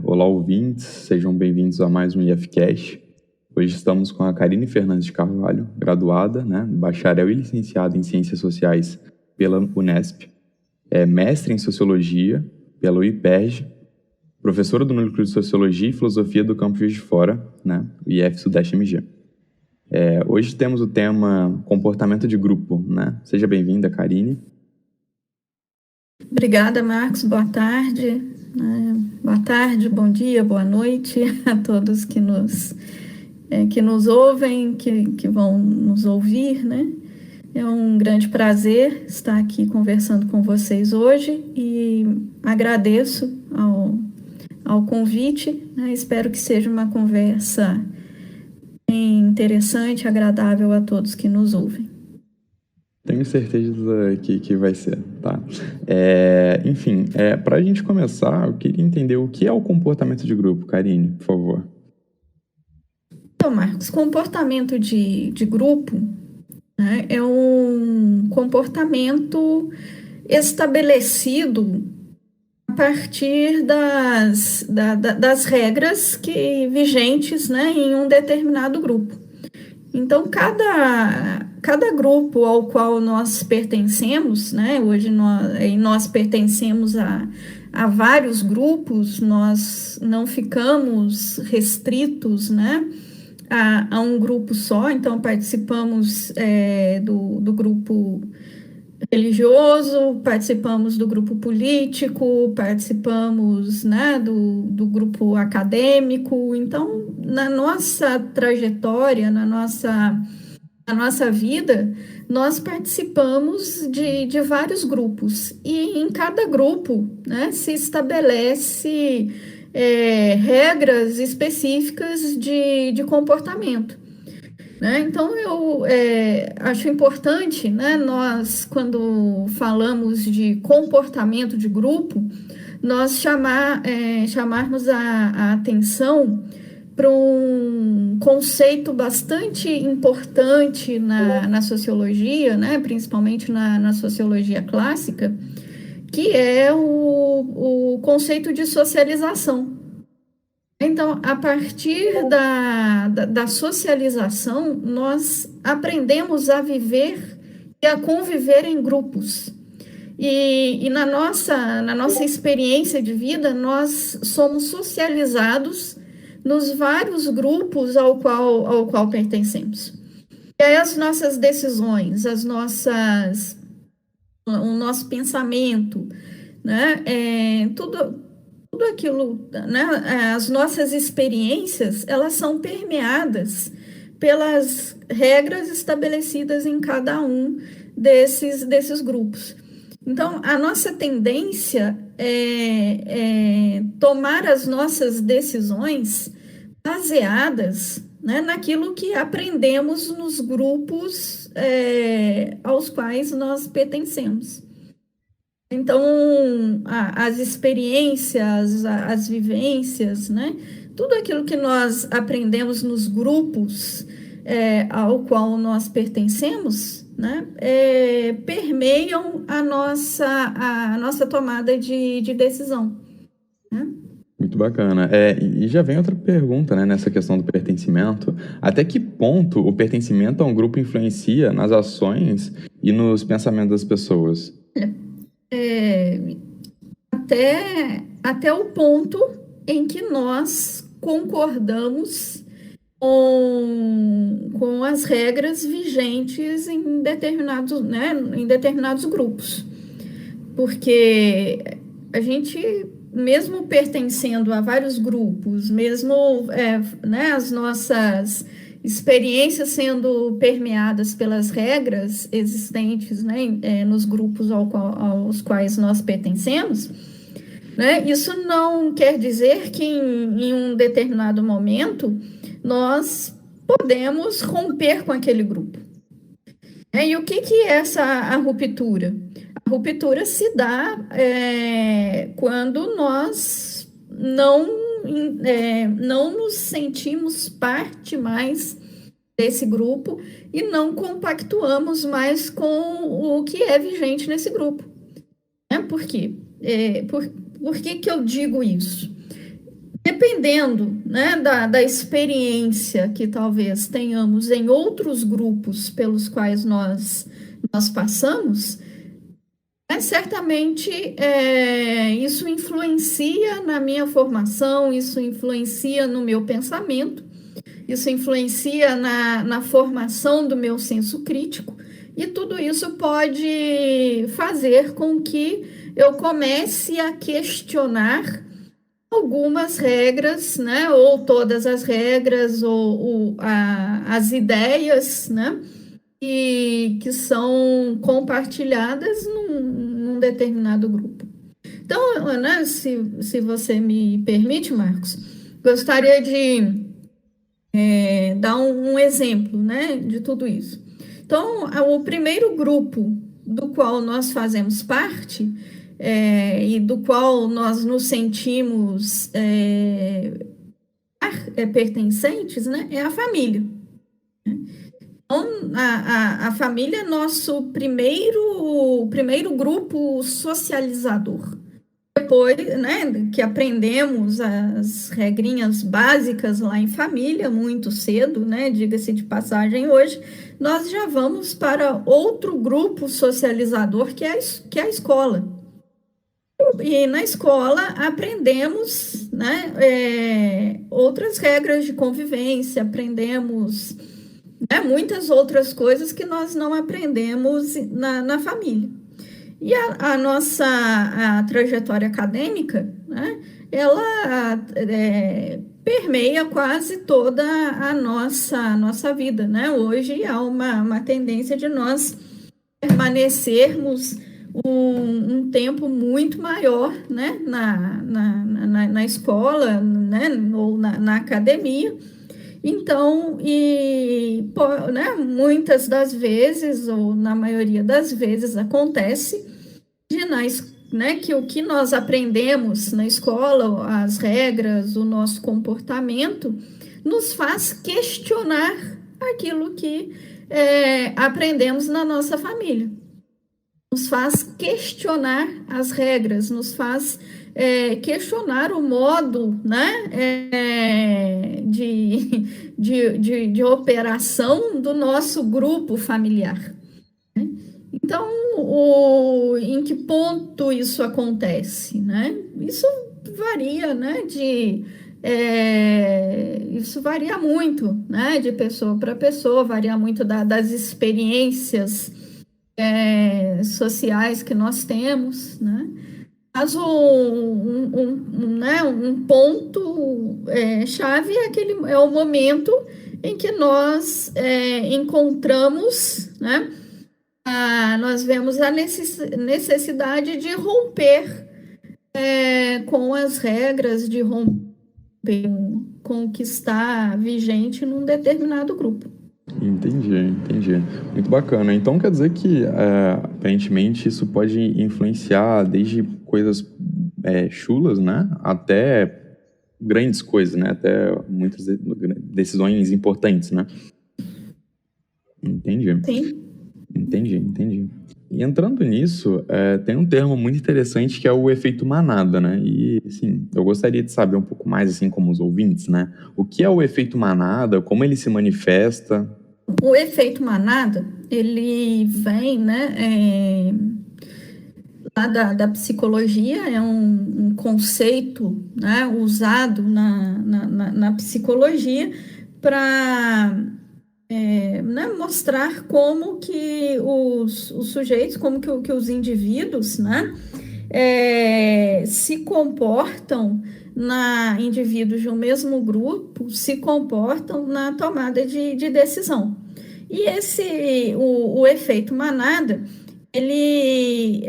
Olá, ouvintes, sejam bem-vindos a mais um IFCast. Hoje estamos com a Karine Fernandes de Carvalho, graduada, bacharel e licenciada em Ciências Sociais pela Unesp, mestre em Sociologia pela UIPERJ, professora do Núcleo de Sociologia e Filosofia do Campus Juiz de Fora, o IF Sudeste MG. Hoje temos o tema comportamento de grupo, Seja bem-vinda, Karine. Obrigada, Marcos. Boa tarde. Boa tarde, bom dia, boa noite a todos que nos ouvem, que vão nos ouvir, É um grande prazer estar aqui conversando com vocês hoje e agradeço ao convite, Espero que seja uma conversa interessante, agradável a todos que nos ouvem. Tenho certeza que vai ser, tá? Enfim, para a gente começar, eu queria entender o que é o comportamento de grupo. Karine, por favor. Então, Marcos, comportamento de grupo é um comportamento estabelecido a partir das regras vigentes em um determinado grupo. Então, cada grupo ao qual nós pertencemos, hoje nós pertencemos a vários grupos, nós não ficamos restritos, a um grupo só. Então, participamos do grupo religioso, participamos do grupo político, participamos do grupo acadêmico. Então, na nossa trajetória, na nossa vida, nós participamos de vários grupos, e em cada grupo se estabelece regras específicas de comportamento. Então, eu acho importante, nós, quando falamos de comportamento de grupo, nós chamarmos a atenção para um conceito bastante importante na sociologia, principalmente na sociologia clássica, que é o conceito de socialização. Então, a partir da socialização, nós aprendemos a viver e a conviver em grupos. E na nossa experiência de vida, nós somos socializados nos vários grupos ao qual pertencemos. E aí as nossas decisões, o nosso pensamento, tudo aquilo, as nossas experiências, elas são permeadas pelas regras estabelecidas em cada um desses grupos. Então, a nossa tendência é tomar as nossas decisões baseadas naquilo que aprendemos nos grupos aos quais nós pertencemos. Então, as experiências, as vivências, tudo aquilo que nós aprendemos nos grupos ao qual nós pertencemos, permeiam a nossa tomada de decisão. Muito bacana. E já vem outra pergunta, nessa questão do pertencimento. Até que ponto o pertencimento a um grupo influencia nas ações e nos pensamentos das pessoas? Até o ponto em que nós concordamos com as regras vigentes em determinados grupos. Porque a gente, mesmo pertencendo a vários grupos, mesmo as nossas experiências sendo permeadas pelas regras existentes nos grupos aos quais nós pertencemos, isso não quer dizer que em um determinado momento nós podemos romper com aquele grupo. E o que é a ruptura? A ruptura se dá quando nós não nos sentimos parte mais desse grupo e não compactuamos mais com o que é vigente nesse grupo. Por quê? Por que eu digo isso? dependendo, né, da experiência que talvez tenhamos em outros grupos pelos quais nós passamos, certamente isso influencia na minha formação, isso influencia no meu pensamento, isso influencia na formação do meu senso crítico, e tudo isso pode fazer com que eu comece a questionar algumas regras, né, ou todas as regras, ou as ideias, né, que são compartilhadas num determinado grupo. Então, né, se você me permite, Marcos, gostaria de dar um exemplo, né, de tudo isso. Então, o primeiro grupo do qual nós fazemos parte e do qual nós nos sentimos pertencentes, né, é a família. Então, a família é nosso primeiro grupo socializador. Depois, né, que aprendemos as regrinhas básicas lá em família, muito cedo, né, diga-se de passagem hoje, nós já vamos para outro grupo socializador, que é a escola. E na escola aprendemos, né, outras regras de convivência, aprendemos, né, muitas outras coisas que nós não aprendemos na família. E a nossa trajetória acadêmica, né, ela permeia quase toda a nossa vida, né? Hoje há uma tendência de nós permanecermos um tempo muito maior, né, na escola, né, ou na academia. Então, né, muitas das vezes, ou na maioria das vezes, acontece né, que o que nós aprendemos na escola, as regras, o nosso comportamento, nos faz questionar aquilo que aprendemos na nossa família. Nos faz questionar as regras, nos faz questionar o modo, né, de operação do nosso grupo familiar. Então, em que ponto isso acontece, né? Isso varia, né, isso varia muito, né, de pessoa para pessoa, varia muito das experiências sociais que nós temos, né? Mas um ponto chave é o momento em que nós encontramos, né? Nós vemos a necessidade de romper com as regras, de romper com o que está vigente num determinado grupo. Entendi. Muito bacana. Então quer dizer que, aparentemente, isso pode influenciar desde coisas chulas, né, até grandes coisas, né, até muitas decisões importantes, né? Entendi. Sim. Entendi. E entrando nisso, tem um termo muito interessante que é o efeito manada, né? E, assim, eu gostaria de saber um pouco mais, assim como os ouvintes, né? O que é o efeito manada, como ele se manifesta? O efeito manada, ele vem, né, lá da psicologia, é um conceito, né, usado na psicologia para né, mostrar como que os sujeitos, como que os indivíduos, né, se comportam indivíduos de um mesmo grupo, se comportam na tomada de decisão. E o efeito manada, ele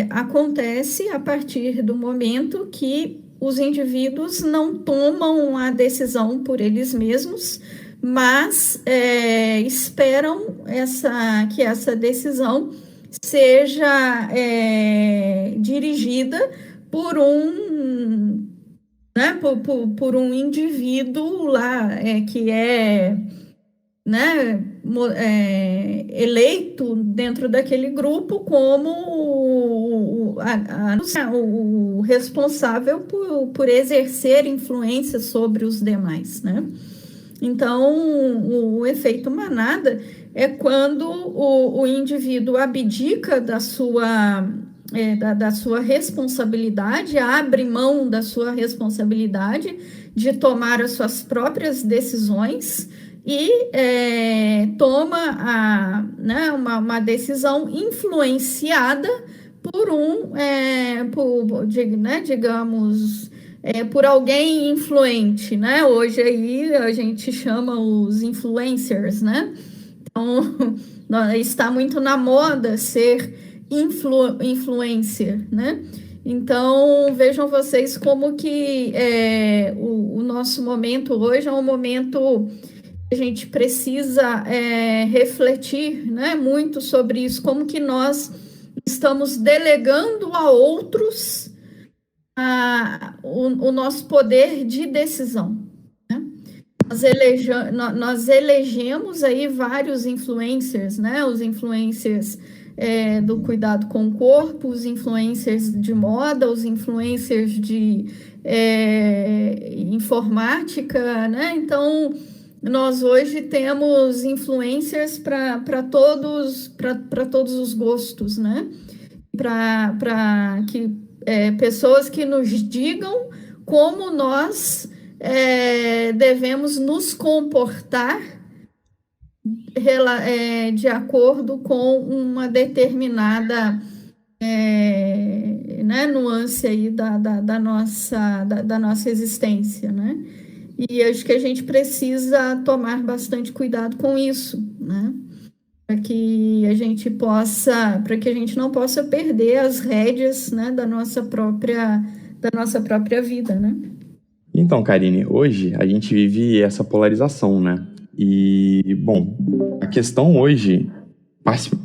acontece a partir do momento que os indivíduos não tomam a decisão por eles mesmos, mas esperam que essa decisão seja dirigida por né, por um indivíduo lá que né, eleito dentro daquele grupo como o responsável por exercer influência sobre os demais, né? Então, o efeito manada é quando o indivíduo abdica da sua responsabilidade, abre mão da sua responsabilidade de tomar as suas próprias decisões e toma uma decisão influenciada por por alguém influente, né? Hoje aí a gente chama os influencers, né? Então, está muito na moda ser influencer, né? Então, vejam vocês como que o nosso momento hoje é um momento que a gente precisa refletir, né, muito sobre isso, como que nós estamos delegando a outros o nosso poder de decisão, né? Nós elegemos aí vários influencers, né? Os influencers do cuidado com o corpo, os influencers de moda, os influencers de informática, né? Então, nós hoje temos influencers para todos os gostos, né? Para que pessoas que nos digam como nós devemos nos comportar de acordo com uma determinada nuance aí da nossa existência, né? E acho que a gente precisa tomar bastante cuidado com isso, né? Para que a gente não possa perder as rédeas, né, da nossa própria vida, né? Então, Karine, hoje a gente vive essa polarização, né? E, bom, a questão hoje,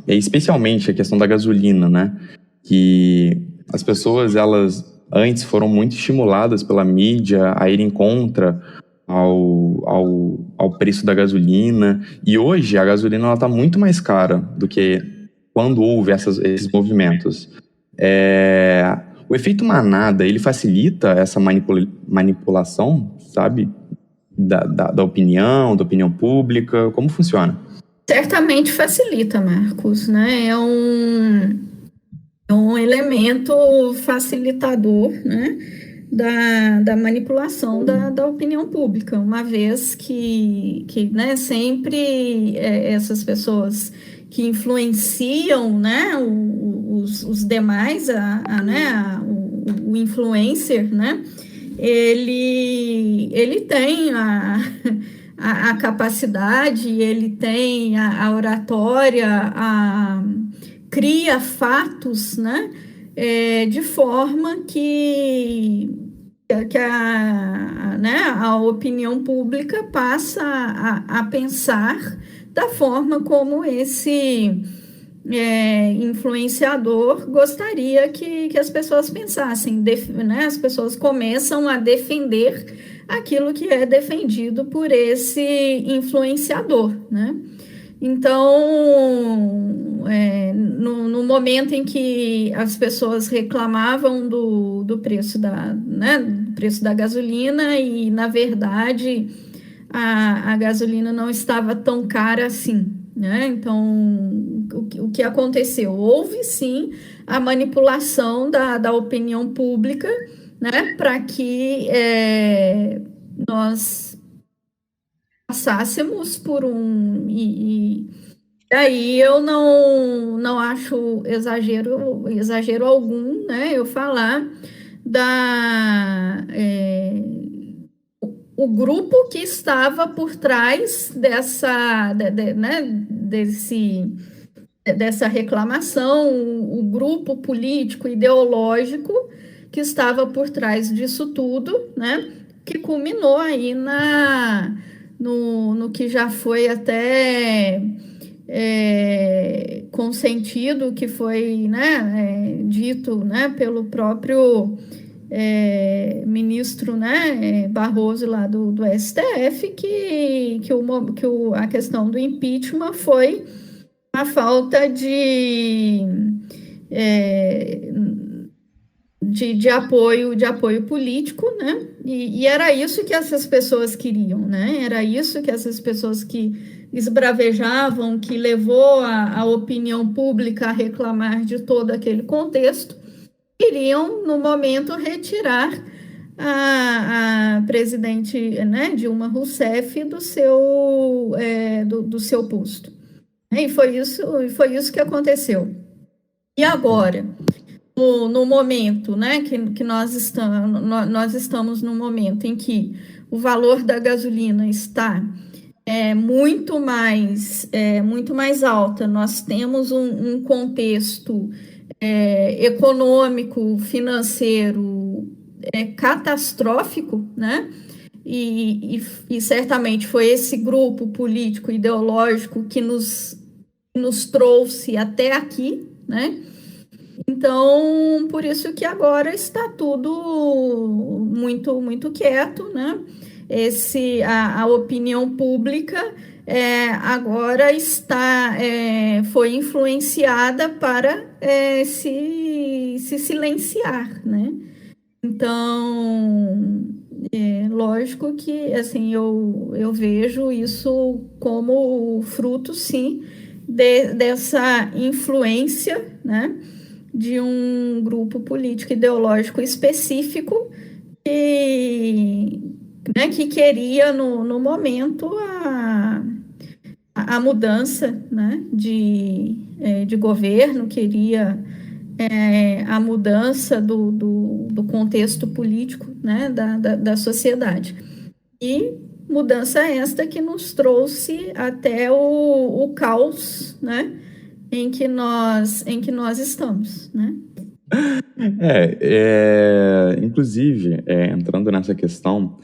especialmente a questão da gasolina, né? Que as pessoas, elas antes foram muito estimuladas pela mídia a irem contra ao preço da gasolina, e hoje a gasolina está muito mais cara do que quando houve esses movimentos. O efeito manada, ele facilita essa manipulação, sabe, da opinião pública? Como funciona? Certamente facilita, Marcos, né? É um elemento facilitador, né, da manipulação da opinião pública, uma vez que né, sempre essas pessoas que influenciam, né, os demais, o influencer, né, ele tem a capacidade, ele tem a oratória, cria fatos, né, de forma que a opinião pública passa a pensar da forma como esse influenciador gostaria que as pessoas pensassem, né? As pessoas começam a defender aquilo que é defendido por esse influenciador, né? Então, no momento em que as pessoas reclamavam do preço preço da gasolina, e, na verdade, a gasolina não estava tão cara assim, né? Então, o que aconteceu? Houve, sim, a manipulação da opinião pública, né, para que nós passássemos por e aí eu não acho exagero algum, né, eu falar o grupo que estava por trás dessa reclamação, o grupo político ideológico que estava por trás disso tudo, né, que culminou aí no que já foi até consentido, que foi, né, dito, né, pelo próprio ministro, né, Barroso lá do STF, a questão do impeachment foi a falta de apoio político, né? E era isso que essas pessoas queriam, né? Era isso que essas pessoas que esbravejavam, que levou a opinião pública a reclamar de todo aquele contexto, queriam, no momento, retirar a presidente, né, Dilma Rousseff do seu posto. E foi isso que aconteceu. E agora, no momento, né, que nós estamos num momento em que o valor da gasolina está muito mais alta, nós temos um contexto econômico, financeiro catastrófico, né? E certamente foi esse grupo político ideológico que nos trouxe até aqui, né? Então, por isso que agora está tudo muito, muito quieto, né? A opinião pública agora foi influenciada para se silenciar, né? Então, lógico que assim, eu vejo isso como fruto, sim, dessa influência, né, de um grupo político ideológico específico que queria, no momento, a mudança, né, de governo, queria a mudança do contexto político, né, da sociedade. E mudança esta que nos trouxe até o caos, né, em que nós estamos, né? Inclusive, entrando nessa questão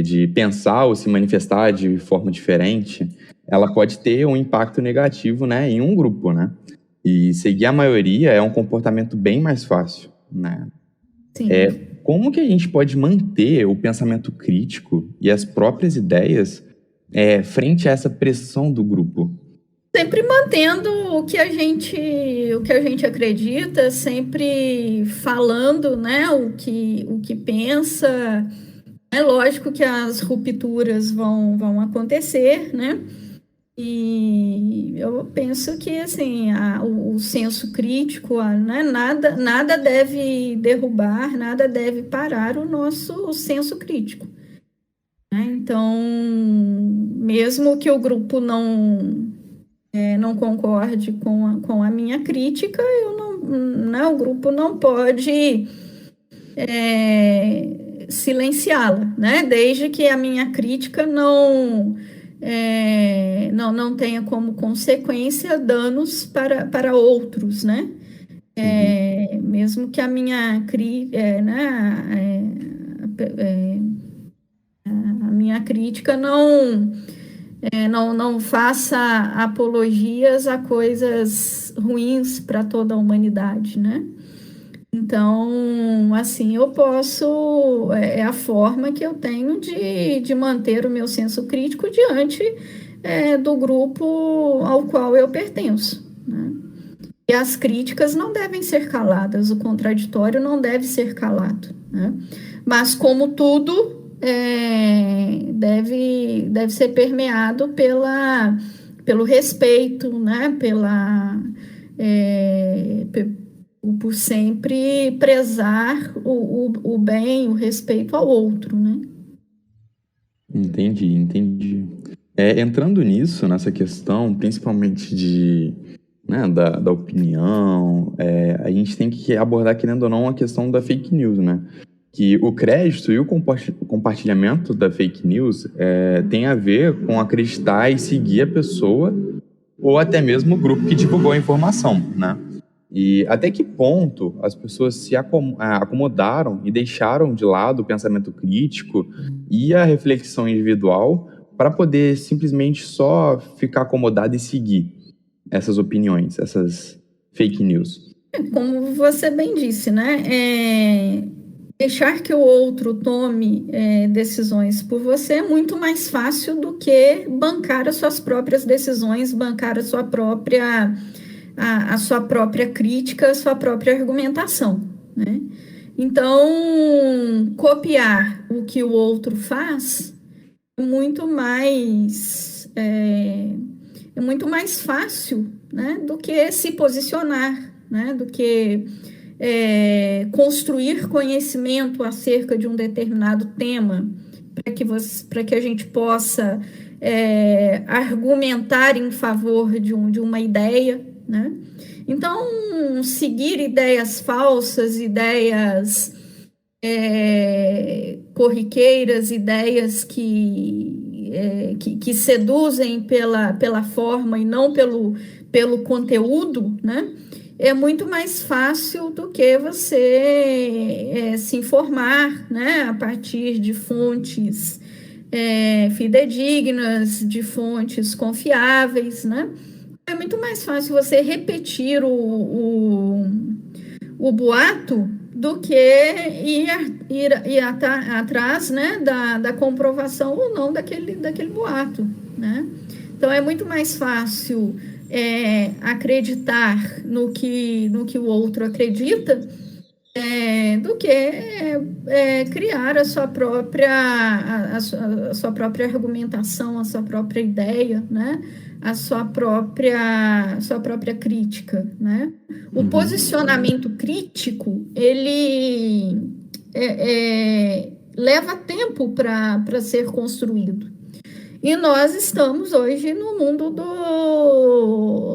de pensar ou se manifestar de forma diferente, ela pode ter um impacto negativo, né, em um grupo, né? E seguir a maioria é um comportamento bem mais fácil, né? Sim. Como que a gente pode manter o pensamento crítico e as próprias ideias frente a essa pressão do grupo? Sempre mantendo o que a gente acredita, sempre falando, né, o que pensa. É lógico que as rupturas vão acontecer, né? E eu penso que assim, o senso crítico, né, nada deve derrubar, nada deve parar o nosso senso crítico, né? Então, mesmo que o grupo não concorde com a minha crítica, o grupo não pode silenciá-la, né? Desde que a minha crítica não tenha como consequência danos para outros, né? Mesmo que a minha a minha crítica não faça apologias a coisas ruins para toda a humanidade, né? Então, assim, eu posso, a forma que eu tenho de manter o meu senso crítico diante do grupo ao qual eu pertenço, né? E as críticas não devem ser caladas, o contraditório não deve ser calado, né? Mas, como tudo, deve ser permeado pelo respeito, né? Por sempre prezar o bem, o respeito ao outro, né? Entendi. Entrando nisso, nessa questão, principalmente da opinião, a gente tem que abordar, querendo ou não, a questão da fake news, né? Que o crédito e o compartilhamento da fake news tem a ver com acreditar e seguir a pessoa ou até mesmo o grupo que divulgou a informação, né? E até que ponto as pessoas se acomodaram e deixaram de lado o pensamento crítico e a reflexão individual para poder simplesmente só ficar acomodado e seguir essas opiniões, essas fake news? Como você bem disse, né? deixar que o outro tome decisões por você é muito mais fácil do que bancar as suas próprias decisões, bancar a sua própria crítica, a sua própria argumentação, né? Então, copiar o que o outro faz é muito mais fácil, né, do que se posicionar, né, do que construir conhecimento acerca de um determinado tema, para que a gente possa argumentar em favor de uma ideia, né? Então, seguir ideias falsas, ideias corriqueiras, ideias que seduzem pela forma e não pelo conteúdo, né? É muito mais fácil do que você se informar, né, a partir de fontes fidedignas, de fontes confiáveis, né? É muito mais fácil você repetir o boato do que ir atrás, né, da comprovação ou não daquele boato, né? Então, é muito mais fácil acreditar no que o outro acredita do que criar a sua própria argumentação, a sua própria ideia, né? A sua própria crítica, né? O posicionamento crítico, ele leva tempo para ser construído. E nós estamos hoje no mundo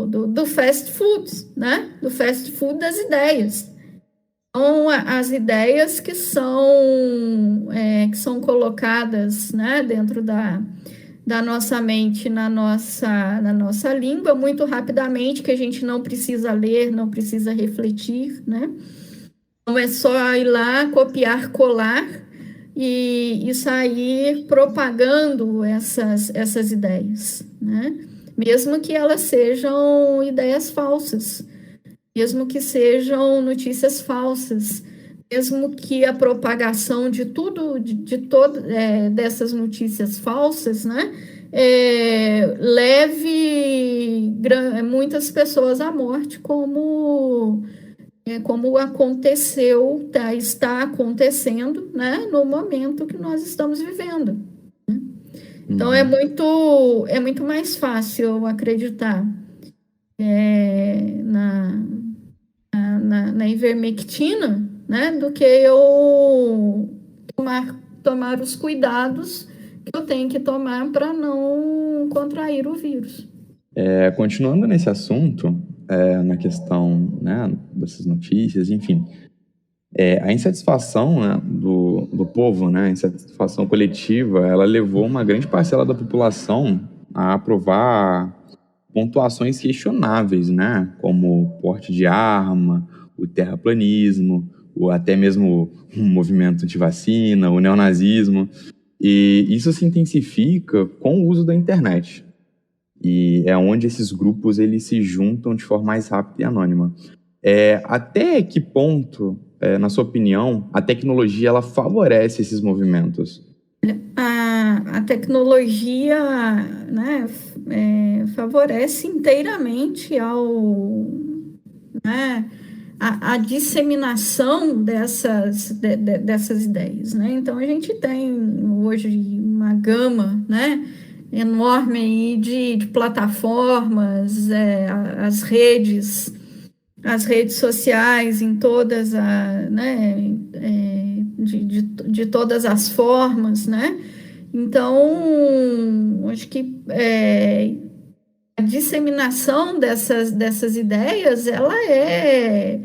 do fast food, né? Do fast food das ideias. Então, as ideias que são colocadas, né, dentro da nossa mente, na nossa língua, muito rapidamente, que a gente não precisa ler, não precisa refletir, né? Então, é só ir lá, copiar, colar e sair propagando essas ideias, né? Mesmo que elas sejam ideias falsas, mesmo que sejam notícias falsas, mesmo que a propagação de dessas notícias falsas, né, leve muitas pessoas à morte, como aconteceu, está acontecendo, né, no momento que nós estamos vivendo. Né? Então, é muito mais fácil acreditar na ivermectina, né, do que eu tomar os cuidados que eu tenho que tomar para não contrair o vírus. Continuando nesse assunto, na questão, né, dessas notícias, enfim, a insatisfação, né, do povo, né, a insatisfação coletiva, ela levou uma grande parcela da população a aprovar pontuações questionáveis, né, como porte de arma, o terraplanismo, ou até mesmo o movimento antivacina, o neonazismo, e isso se intensifica com o uso da internet. E é onde esses grupos eles se juntam de forma mais rápida e anônima. Até que ponto, na sua opinião, a tecnologia ela favorece esses movimentos? A tecnologia, né, favorece inteiramente a disseminação dessas ideias, né? Então, a gente tem hoje uma gama, né, enorme aí de plataformas, as redes sociais em todas de todas as formas, né? Então, acho que a disseminação dessas ideias, ela é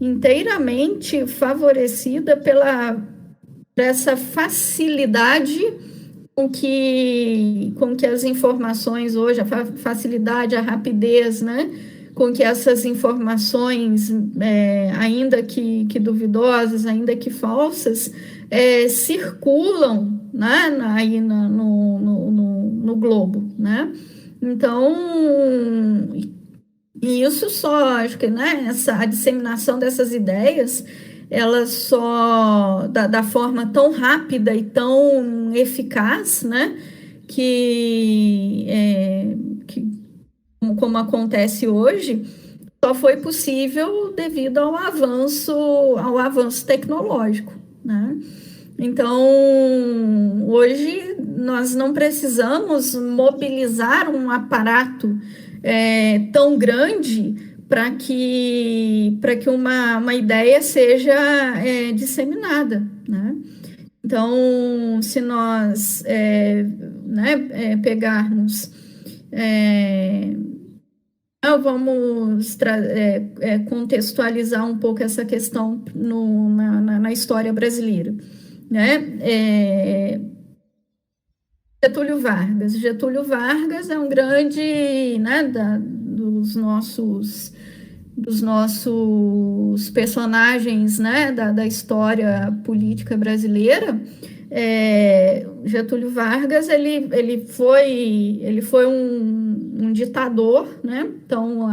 inteiramente favorecida por essa facilidade com que as informações hoje, a facilidade, a rapidez, né, com que essas informações, ainda que duvidosas, ainda que falsas, circulam, né, aí no globo, né? Então, e isso só, acho que, né, a disseminação dessas ideias, ela só da forma tão rápida e tão eficaz, né? Que como acontece hoje, só foi possível devido ao avanço tecnológico, né? Então, hoje nós não precisamos mobilizar um aparato tão grande para que uma ideia seja disseminada, né? Então, se nós pegarmos, vamos contextualizar um pouco essa questão na história brasileira, né? Getúlio Vargas. Getúlio Vargas é um grande, né, dos nossos personagens, né, da história política brasileira. Getúlio Vargas ele foi um ditador, né? Então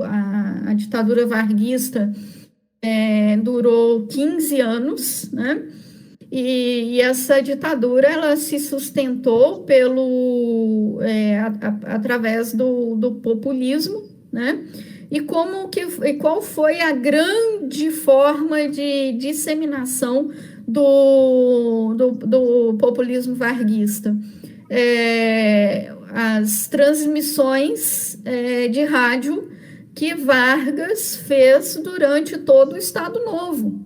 a ditadura varguista durou 15 anos, né? E essa ditadura ela se sustentou através do populismo, né? E qual foi a grande forma de disseminação do populismo varguista? As transmissões de rádio que Vargas fez durante todo o Estado Novo,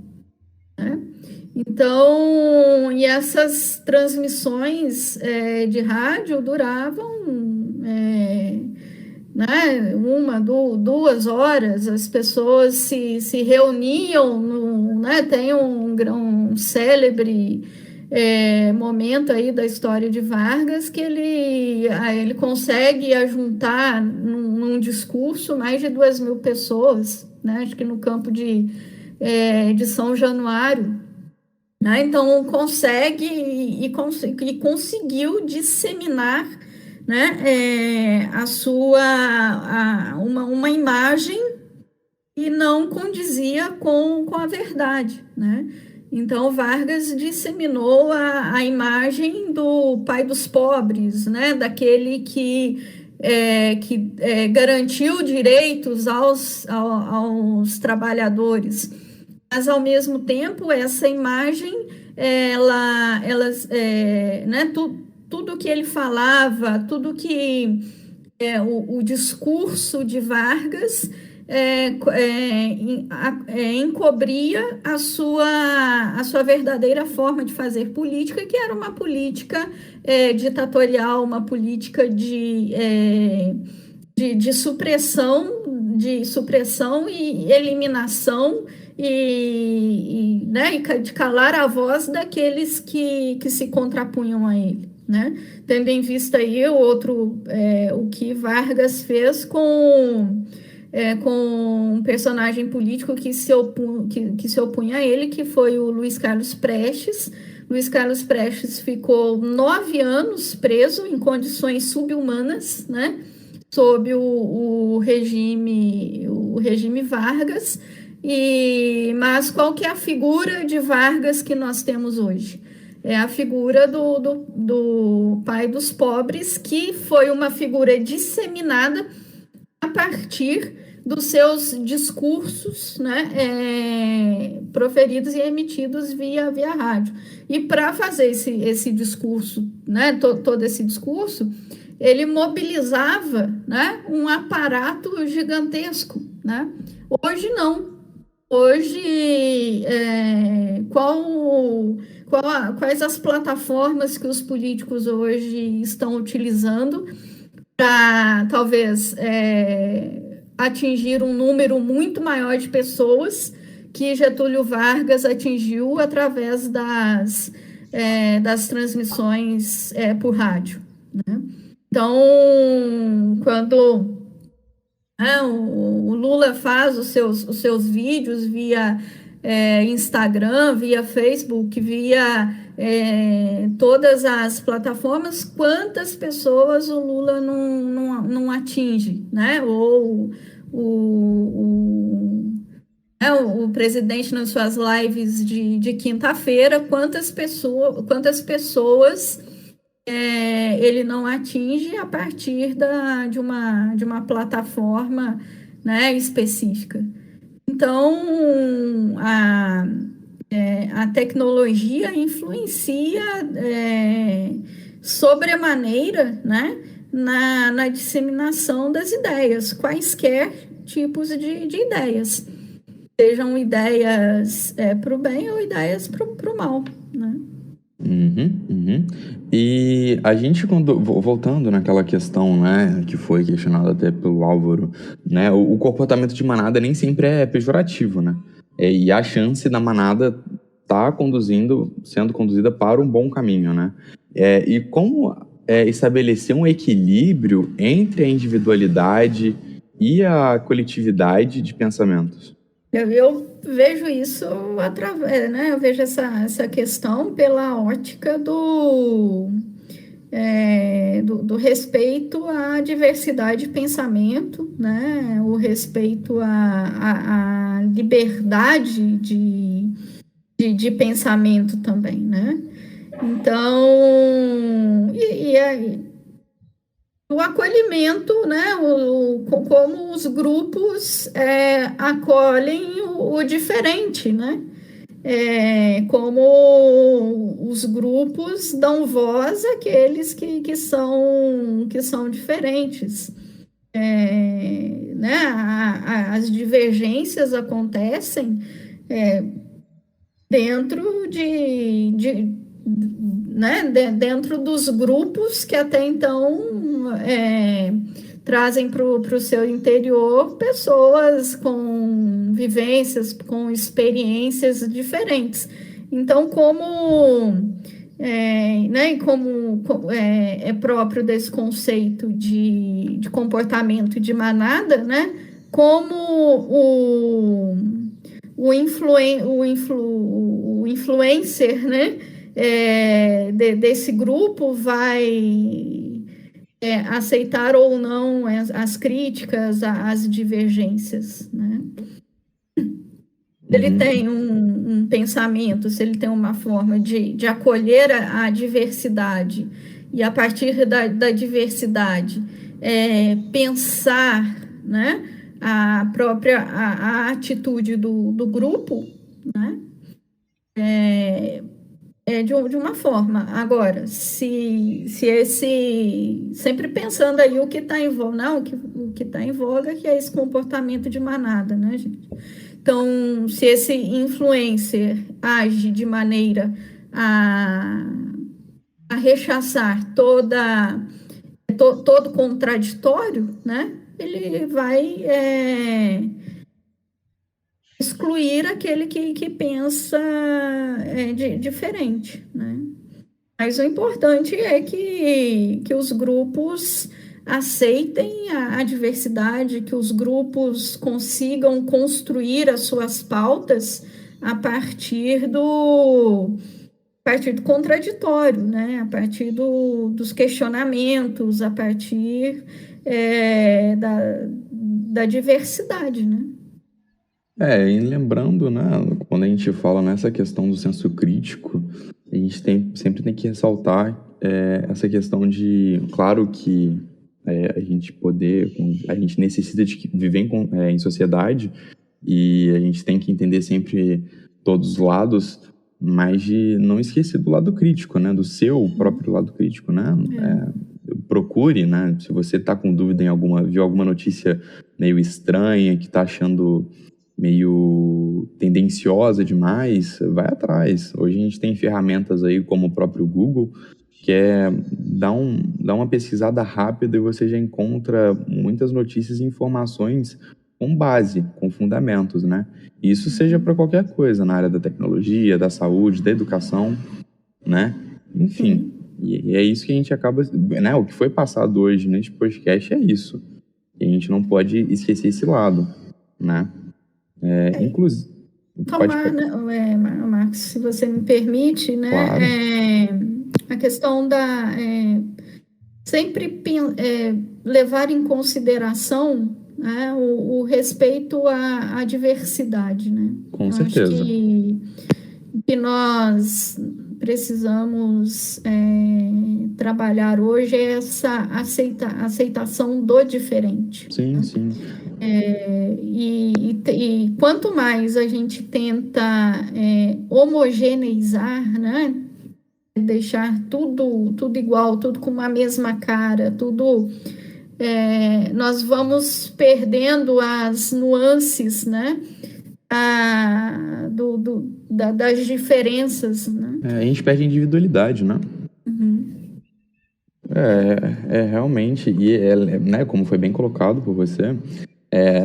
né? Então, e essas transmissões de rádio duravam né, 2 horas, as pessoas se reuniam, né, tem um célebre momento aí da história de Vargas que ele consegue ajuntar num discurso mais de 2.000 pessoas, né, acho que no campo de São Januário, né? Então conseguiu disseminar, né, uma imagem que não condizia com a verdade, né? Então Vargas disseminou a imagem do pai dos pobres, né? Daquele que garantiu direitos aos trabalhadores. Mas, ao mesmo tempo, essa imagem, né, tudo que ele falava, tudo que o discurso de Vargas encobria a sua verdadeira forma de fazer política, que era uma política ditatorial, uma política de supressão e eliminação né, e de calar a voz daqueles que se contrapunham a ele, né? Tendo em vista aí o que Vargas fez com um personagem político que se opunha a ele, que foi o Luiz Carlos Prestes. Luiz Carlos Prestes ficou 9 anos preso em condições subhumanas, né? Sob o regime Vargas. Mas qual que é a figura de Vargas que nós temos hoje? É a figura do pai dos pobres, que foi uma figura disseminada a partir dos seus discursos, né, proferidos e emitidos via rádio. E para fazer esse discurso, né, todo esse discurso, ele mobilizava, né, um aparato gigantesco, né? Hoje não. Hoje, quais as plataformas que os políticos hoje estão utilizando para, talvez, atingir um número muito maior de pessoas que Getúlio Vargas atingiu através das transmissões por rádio, né? Então, quando o Lula faz os seus vídeos via Instagram, via Facebook, via todas as plataformas, quantas pessoas o Lula não atinge, né? Ou O presidente nas suas lives de quinta-feira, quantas pessoas ele não atinge a partir de uma plataforma, né, específica. Então, a tecnologia influencia sobremaneira, né, na disseminação das ideias, quaisquer tipos de ideias, sejam ideias para o bem ou ideias para o mal, né? E a gente, voltando naquela questão, né, que foi questionada até pelo Álvaro, né, o comportamento de manada nem sempre é pejorativo, né? E a chance da manada tá sendo conduzida para um bom caminho, né? E como estabelecer um equilíbrio entre a individualidade e a coletividade de pensamentos? Eu vejo isso através, né? Eu vejo essa questão pela ótica do respeito à diversidade de pensamento, né? O respeito à liberdade de pensamento também, né? Então, o acolhimento, né? Como os grupos acolhem o diferente, né? Como os grupos dão voz àqueles que são diferentes. Né? As divergências acontecem dentro né? Dentro dos grupos que até então trazem para o seu interior pessoas com vivências, com experiências diferentes. Então, né, como é próprio desse conceito de comportamento de manada, né, como o influencer, né, desse grupo vai aceitar ou não as críticas, as divergências, né? Se ele tem um pensamento, se ele tem uma forma de acolher a diversidade e a partir da diversidade pensar, né, a própria a atitude do grupo, né, de uma forma. Agora, se sempre pensando aí o que está em voga, não, o que está em voga, que é esse comportamento de manada, né, gente? Então, se esse influencer age de maneira a rechaçar todo contraditório, né, ele vai excluir aquele que pensa diferente, né? Mas o importante é que os grupos aceitem a diversidade, que os grupos consigam construir as suas pautas a partir do contraditório, né? A partir dos questionamentos, a partir da diversidade, né? E lembrando, né, quando a gente fala nessa questão do senso crítico, a gente sempre tem que ressaltar essa questão de, claro que a gente necessita de viver em sociedade e a gente tem que entender sempre todos os lados, mas de não esquecer do lado crítico, né, do seu próprio lado crítico, né? Procure, né, se você está com dúvida viu alguma notícia meio estranha, que está achando meio tendenciosa demais, vai atrás. Hoje a gente tem ferramentas aí como o próprio Google, que dá uma pesquisada rápida e você já encontra muitas notícias e informações com base, com fundamentos, né? Isso seja para qualquer coisa, na área da tecnologia, da saúde, da educação, né? Enfim, e é isso que a gente acaba, né? O que foi passado hoje neste podcast é isso. E a gente não pode esquecer esse lado, né? Inclusive... Né, Marcos, se você me permite, né? Claro. A questão sempre levar em consideração, né, o respeito à diversidade, né? Com Eu acho certeza. que nós precisamos trabalhar hoje é essa aceitação do diferente. Sim, sim. E quanto mais a gente tenta homogeneizar, né? Deixar tudo igual, tudo com uma mesma cara, tudo nós vamos perdendo as nuances, né? Das diferenças, né? A gente perde a individualidade, né? Uhum. Realmente, né, como foi bem colocado por você,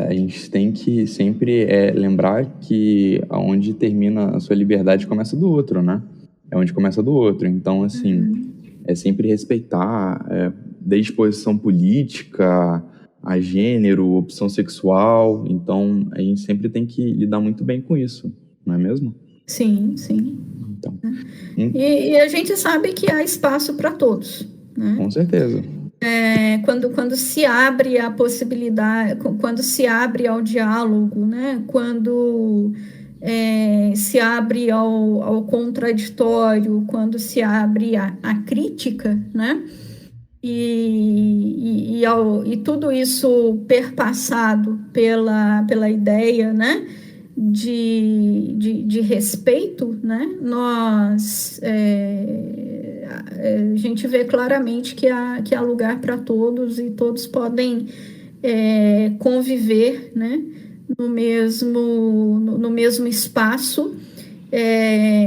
a gente tem que sempre lembrar que aonde termina a sua liberdade começa do outro, né? É onde começa do outro. Então, assim, é sempre respeitar desde posição política, a gênero, opção sexual. Então, a gente sempre tem que lidar muito bem com isso, não é mesmo? Sim, sim. Então, E a gente sabe que há espaço para todos, né? com certeza. Quando se abre a possibilidade, quando se abre ao diálogo, né? Quando se abre ao contraditório, quando se abre à crítica, né? E tudo isso perpassado pela ideia, né? De respeito, né? A gente vê claramente que há lugar para todos e todos podem conviver, né? No mesmo espaço,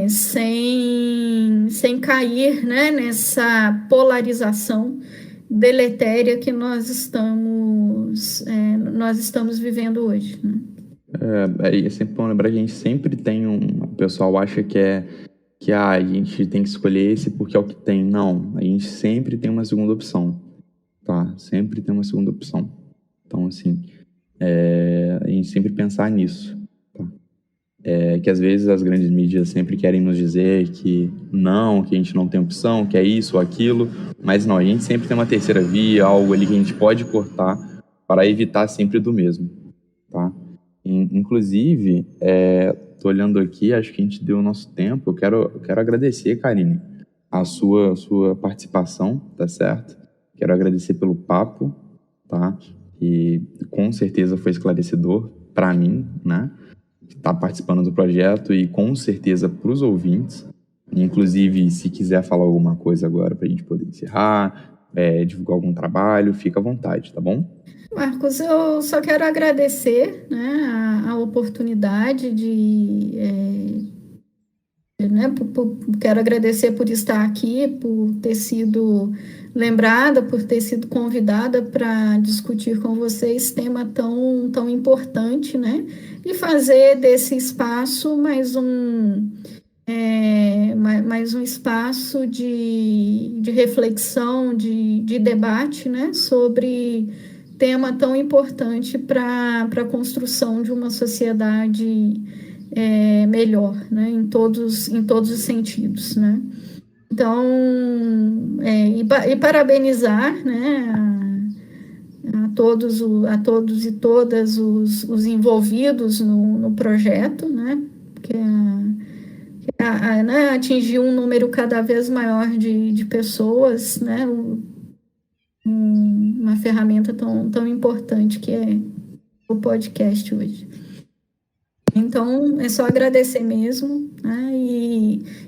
sem cair, né? Nessa polarização deletéria que nós estamos vivendo hoje, né? É sempre bom lembrar que a gente sempre tem o pessoal acha que a gente tem que escolher esse porque é o que tem. Não, a gente sempre tem uma segunda opção, tá? Sempre tem uma segunda opção. Então, assim, a gente sempre pensar nisso, tá? Que às vezes as grandes mídias sempre querem nos dizer que não, que a gente não tem opção, que é isso ou aquilo, mas não, a gente sempre tem uma terceira via, algo ali que a gente pode cortar para evitar sempre do mesmo, tá? Inclusive, tô olhando aqui, acho que a gente deu o nosso tempo. Eu quero agradecer, Karine, a sua participação, tá certo? Quero agradecer pelo papo, tá? E com certeza foi esclarecedor para mim, né? Que tá participando do projeto e com certeza para os ouvintes. Inclusive, se quiser falar alguma coisa agora para a gente poder encerrar, divulgar algum trabalho, fica à vontade, tá bom? Marcos, eu só quero agradecer, né, a oportunidade né, quero agradecer por estar aqui, por ter sido lembrada, por ter sido convidada para discutir com vocês tema tão importante, né, e fazer desse espaço mais um espaço de reflexão, de debate, né, sobre tema tão importante para a construção de uma sociedade melhor, né, em todos os sentidos, né. Então, e parabenizar, né, a todos e todas os envolvidos no projeto, né, que né, atingir um número cada vez maior de pessoas, né, uma ferramenta tão importante que é o podcast hoje. Então, é só agradecer mesmo, né,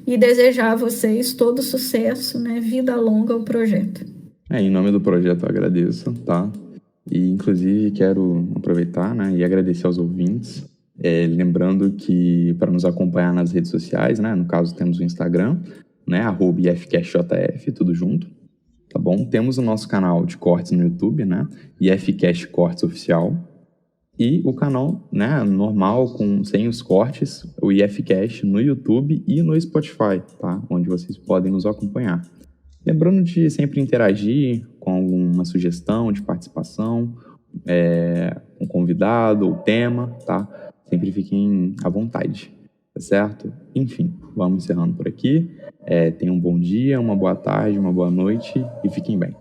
e desejar a vocês todo sucesso, né, vida longa ao projeto. Em nome do projeto eu agradeço, tá? E, inclusive, quero aproveitar, né, e agradecer aos ouvintes. Lembrando que para nos acompanhar nas redes sociais, né, no caso temos o Instagram, né, @ifcastjf, tudo junto, tá bom? Temos o nosso canal de cortes no YouTube, né, IFCast Cortes Oficial, e o canal, né, normal, sem os cortes, o IFCast no YouTube e no Spotify, tá? Onde vocês podem nos acompanhar. Lembrando de sempre interagir com alguma sugestão de participação, um convidado ou tema, tá? Sempre fiquem à vontade, tá certo? Enfim, vamos encerrando por aqui. Tenham um bom dia, uma boa tarde, uma boa noite e fiquem bem.